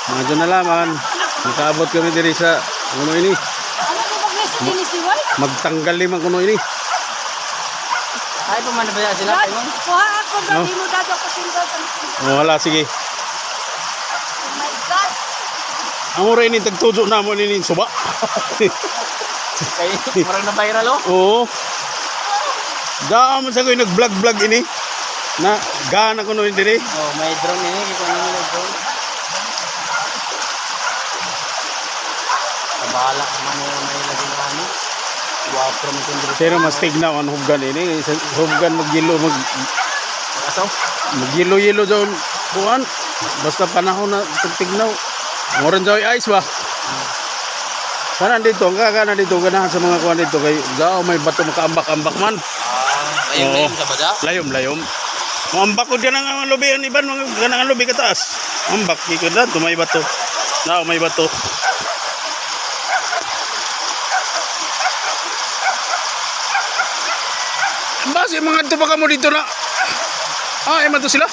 Medyo nalaman. Nakaabot kami diri sa kuno ini. Ano ko ba gusto din si Wal? Magtanggal limang kuno ini. Ay, pumana ba sila kayo? Kuha ako ba di mo dado ko tinggal sa. Oh, wala sige. Oh my God. Amo rin ini tagtudo na mo ini suba. Kay marang na viral oh. Oo. Daan man sa ko nag-vlog ini. Na gana kuno ini diri. Oh, may drone ini, kita nila drone. Bahala naman yung may laging ano. Wapo naman itong drone. Pero mas tignaw ang hubgan ini. Hubgan magyelo Asaw? magyelo doon kuan. Basta panahon na tignaw. Ngoron joy ice ba? Kana dito, kana dito ganahan sa mga kuan dito kay gao may bato makaambak-ambak man. Layom sa baga? Layom. Mambak ko dyan ang lubi ang iban, mga ganang lubi kataas. Mambak, ikot na, may bato. May bato. Basi mga ito baka mo dito na. Eman to sila.